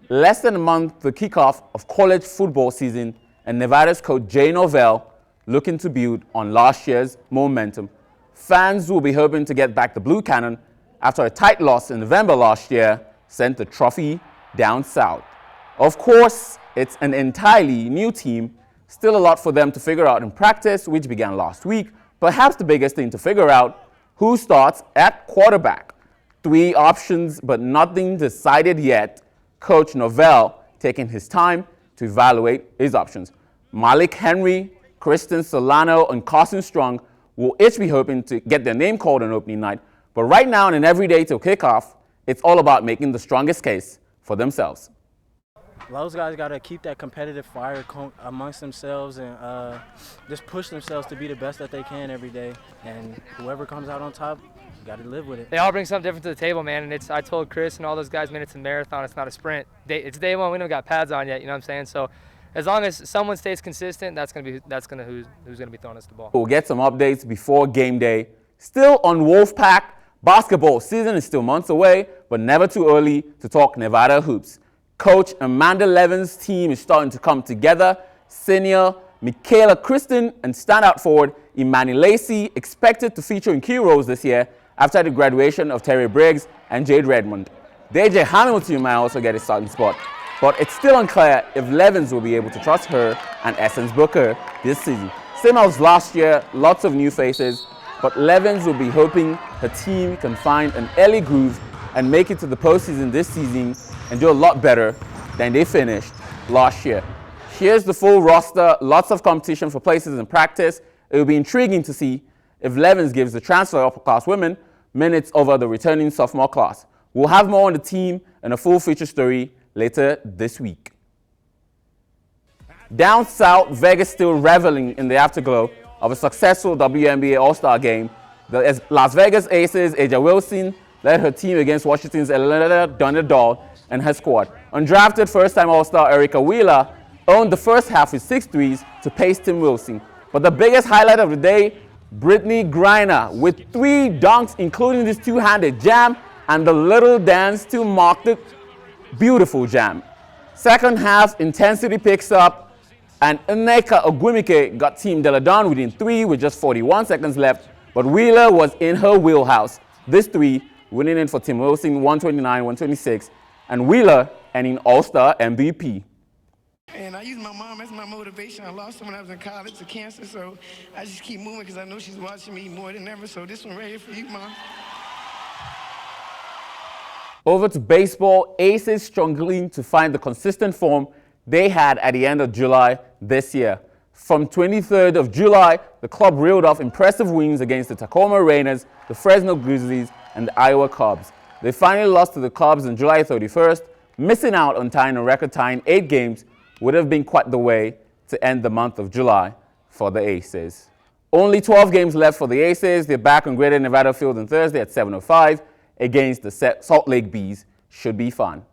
Less than a month to the kickoff of college football season, and Nevada's coach Jay Norvell looking to build on last year's momentum. Fans will be hoping to get back the Blue Cannon after a tight loss in November last year sent the trophy down south. Of course, it's an entirely new team, still a lot for them to figure out in practice, which began last week. Perhaps the biggest thing to figure out, who starts at quarterback. 3 options, but nothing decided yet. Coach Norvell taking his time to evaluate his options. Malik Henry, Kristen Solano, and Carson Strong will each be hoping to get their name called on opening night. But right now and every day till kickoff, it's all about making the strongest case for themselves. Those guys got to keep that competitive fire amongst themselves and just push themselves to be the best that they can every day. And whoever comes out on top, got to live with it. They all bring something different to the table, man. And I told Chris and all those guys, man, it's a marathon. It's not a sprint. It's day one. We don't got pads on yet. You know what I'm saying? So as long as someone stays consistent, that's gonna who's gonna be throwing us the ball. We'll get some updates before game day. Still on Wolfpack, basketball season is still months away, but never too early to talk Nevada hoops. Coach Amanda Levin's team is starting to come together. Senior Michaela Kristen and standout forward Imani Lacey expected to feature in key roles this year after the graduation of Terry Briggs and Jade Redmond. DJ Hamilton might also get a starting spot, but it's still unclear if Levins will be able to trust her and Essence Booker this season. Same as last year, lots of new faces, but Levins will be hoping her team can find an early groove and make it to the postseason this season and do a lot better than they finished last year. Here's the full roster, lots of competition for places in practice. It will be intriguing to see if Levins gives the transfer upper class women minutes over the returning sophomore class. We'll have more on the team and a full feature story later this week. Down south, Vegas still reveling in the afterglow of a successful WNBA All-Star game. The Las Vegas Aces, Aja Wilson, led her team against Washington's Elena Donadal and her squad. Undrafted first-time All-Star Erica Wheeler owned the first half with 6 threes to pace Tim Wilson. But the biggest highlight of the day, Brittany Griner with 3 dunks, including this two-handed jam and the little dance to mark the beautiful jam. Second half, intensity picks up, and Nneka Ogwumike got Team Deladon within 3 with just 41 seconds left, but Wheeler was in her wheelhouse. This 3 winning it for Tim Wilson, 129-126, and Wheeler earning All-Star MVP. And I use my mom as my motivation. I lost her when I was in college to cancer, so I just keep moving because I know she's watching me more than ever. So this one right here for you, Mom. Over to baseball, Aces struggling to find the consistent form they had at the end of July this year. From 23rd of July, the club reeled off impressive wins against the Tacoma Rainiers, the Fresno Grizzlies, and the Iowa Cubs. They finally lost to the Cubs on July 31st, missing out on tying a record-tying 8 games would have been quite the way to end the month of July for the Aces. Only 12 games left for the Aces. They're back on Greater Nevada Field on Thursday at 7:05 against the Salt Lake Bees. Should be fun.